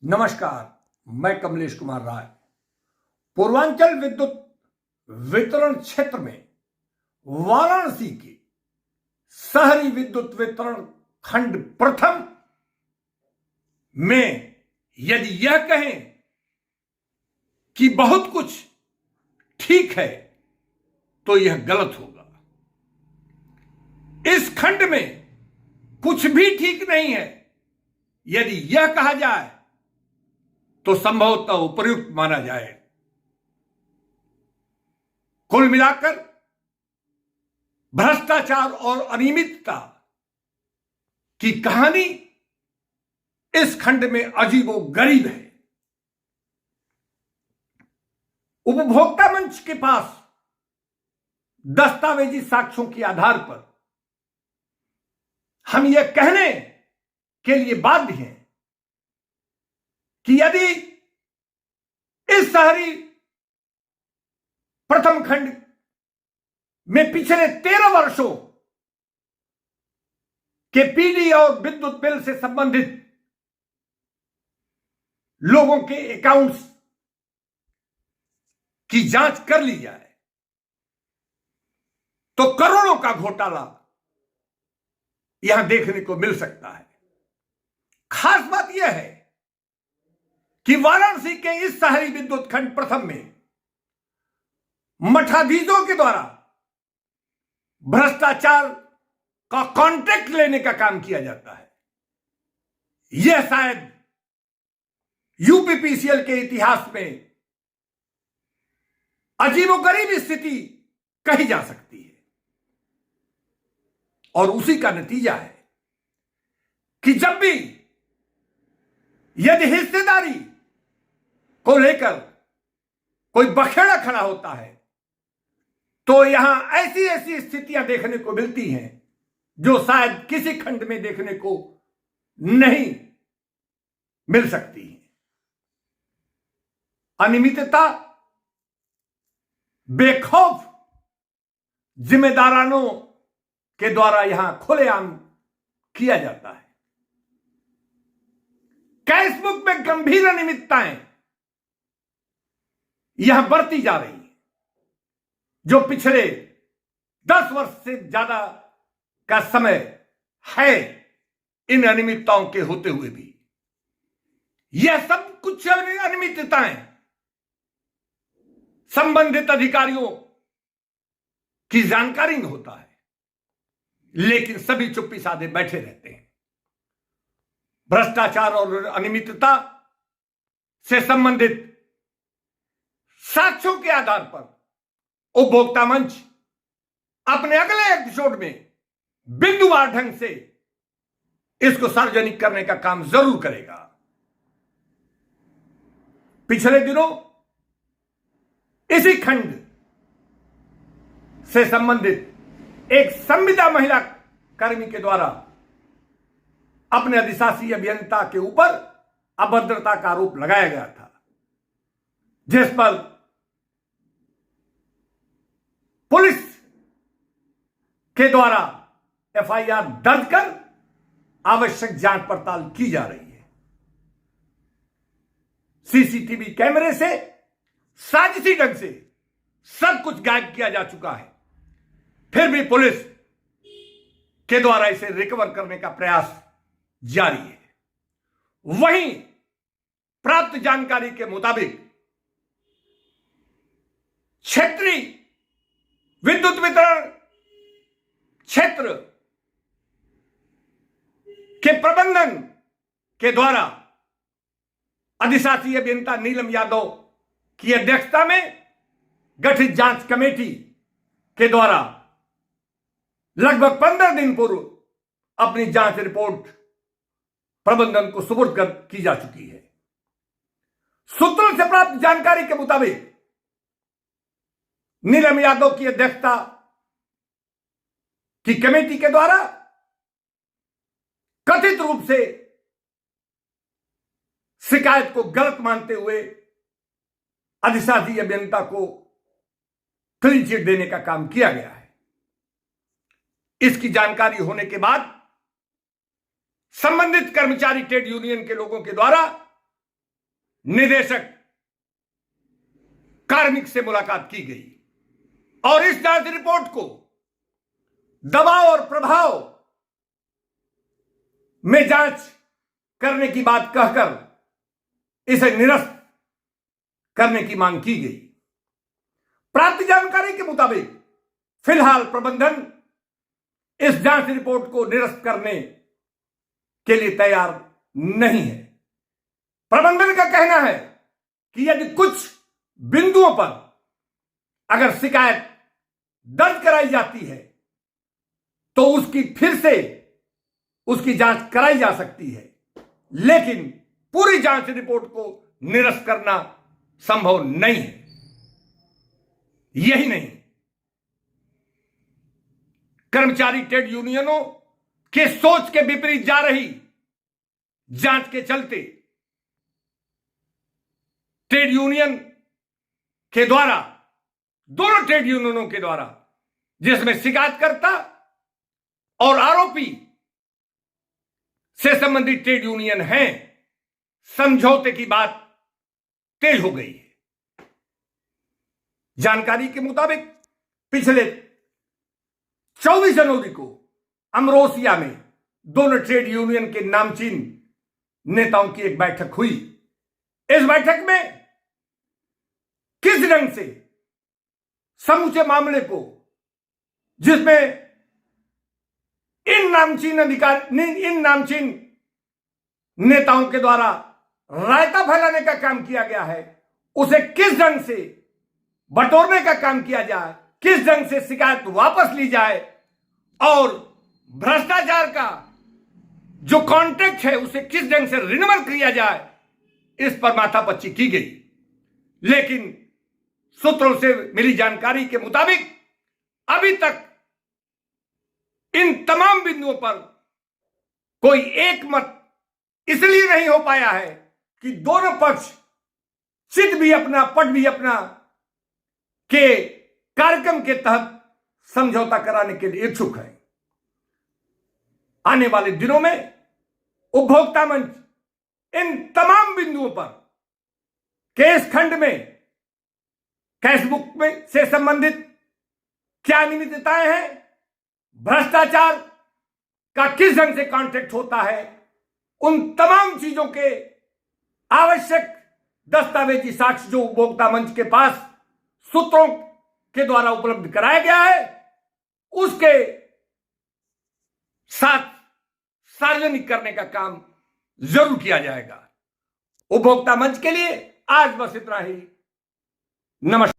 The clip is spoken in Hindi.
नमस्कार, मैं कमलेश कुमार राय। पूर्वांचल विद्युत वितरण क्षेत्र में वाराणसी के शहरी विद्युत वितरण खंड प्रथम में यदि यह कहें कि बहुत कुछ ठीक है तो यह गलत होगा। इस खंड में कुछ भी ठीक नहीं है यदि यह कहा जाए तो संभवतः उपयुक्त माना जाए। कुल मिलाकर भ्रष्टाचार और अनियमितता की कहानी इस खंड में अजीबोगरीब है। उपभोक्ता मंच के पास दस्तावेजी साक्ष्यों के आधार पर हम यह कहने के लिए बाध्य हैं कि यदि इस शहरी प्रथम खंड में पिछले 13 वर्षों के पीडी और विद्युत बिल से संबंधित लोगों के अकाउंट्स की जांच कर ली जाए तो करोड़ों का घोटाला यहां देखने को मिल सकता है। खास बात यह है कि वाराणसी के इस शहरी विद्युत खंड प्रथम में मठाधीशों के द्वारा भ्रष्टाचार का कॉन्ट्रैक्ट लेने का काम किया जाता है। यह शायद यूपीपीसीएल के इतिहास में अजीबोगरीब स्थिति कही जा सकती है और उसी का नतीजा है कि जब भी यदि हिस्सेदारी को लेकर कोई बखेड़ा खड़ा होता है तो यहां ऐसी ऐसी स्थितियां देखने को मिलती हैं जो शायद किसी खंड में देखने को नहीं मिल सकती है। अनियमितता बेखौफ जिम्मेदारानों के द्वारा यहां खुलेआम किया जाता है। कैशबुक में गंभीर अनियमितताएं यहां बढ़ती जा रही है जो पिछले 10 वर्ष से ज्यादा का समय है इन अनियमितताओं के होते हुए भी। यह सब कुछ अनियमितताएं संबंधित अधिकारियों की जानकारी में होता है लेकिन सभी चुप्पी साधे बैठे रहते हैं। भ्रष्टाचार और अनियमितता से संबंधित साक्ष्यों के आधार पर उपभोक्ता मंच अपने अगले एपिसोड में बिंदुवार ढंग से इसको सार्वजनिक करने का काम जरूर करेगा। पिछले दिनों इसी खंड से संबंधित एक संविदा महिला कर्मी के द्वारा अपने अधिशासी अभियंता के ऊपर अभद्रता का आरोप लगाया गया था जिस पर पुलिस के द्वारा एफआईआर दर्ज कर आवश्यक जांच पड़ताल की जा रही है। सीसीटीवी कैमरे से साजिशी ढंग से सब कुछ गायब किया जा चुका है फिर भी पुलिस के द्वारा इसे रिकवर करने का प्रयास जारी है। वहीं प्राप्त जानकारी के मुताबिक क्षेत्रीय विद्युत वितरण क्षेत्र के प्रबंधन के द्वारा अधिशासी अभियंता नीलम यादव की अध्यक्षता में गठित जांच कमेटी के द्वारा लगभग 15 दिन पूर्व अपनी जांच रिपोर्ट प्रबंधन को सुपुर्द की जा चुकी है। सूत्रों से प्राप्त जानकारी के मुताबिक नीलम यादव की अध्यक्षता की कमेटी के द्वारा कथित रूप से शिकायत को गलत मानते हुए अधिशासी अभियंता को क्लीन चिट देने का काम किया गया है। इसकी जानकारी होने के बाद संबंधित कर्मचारी ट्रेड यूनियन के लोगों के द्वारा निदेशक कार्मिक से मुलाकात की गई और इस जांच रिपोर्ट को दबाव और प्रभाव में जांच करने की बात कहकर इसे निरस्त करने की मांग की गई। प्राप्त जानकारी के मुताबिक फिलहाल प्रबंधन इस जांच रिपोर्ट को निरस्त करने के लिए तैयार नहीं है। प्रबंधन का कहना है कि यदि कुछ बिंदुओं पर अगर शिकायत दर्ज कराई जाती है तो उसकी फिर से उसकी जांच कराई जा सकती है, लेकिन पूरी जांच रिपोर्ट को निरस्त करना संभव नहीं है। यही नहीं, कर्मचारी ट्रेड यूनियनों के सोच के विपरीत जा रही जांच के चलते ट्रेड यूनियन के द्वारा, दोनों ट्रेड यूनियनों के द्वारा, जिसमें शिकायतकर्ता और आरोपी से संबंधित ट्रेड यूनियन हैं, समझौते की बात तेज हो गई है। जानकारी के मुताबिक पिछले 24 जनवरी को अमरोसिया में दोनों ट्रेड यूनियन के नामचीन नेताओं की एक बैठक हुई। इस बैठक में किस ढंग से समूचे मामले को, जिसमें इन नामचीन नेताओं के द्वारा रायता फैलाने का काम किया गया है, उसे किस ढंग से बटोरने का काम किया जाए, किस ढंग से शिकायत वापस ली जाए और भ्रष्टाचार का जो कॉन्ट्रैक्ट है उसे किस ढंग से रिन्यूअल किया जाए, इस पर माथापच्ची की गई। लेकिन सूत्रों से मिली जानकारी के मुताबिक अभी तक इन तमाम बिंदुओं पर कोई एक मत इसलिए नहीं हो पाया है कि दोनों पक्ष चित भी अपना पट भी अपना के कार्यक्रम के तहत समझौता कराने के लिए इच्छुक है। आने वाले दिनों में उपभोक्ता मंच इन तमाम बिंदुओं पर केस खंड में, कैशबुक में से संबंधित क्या अनियमितताएं हैं, भ्रष्टाचार का किस ढंग से कॉन्ट्रैक्ट होता है, उन तमाम चीजों के आवश्यक दस्तावेजी साक्ष्य जो उपभोक्ता मंच के पास सूत्रों के द्वारा उपलब्ध कराया गया है, उसके साथ सार्वजनिक करने का काम जरूर किया जाएगा। उपभोक्ता मंच के लिए आज बस इतना ही। नमस्कार।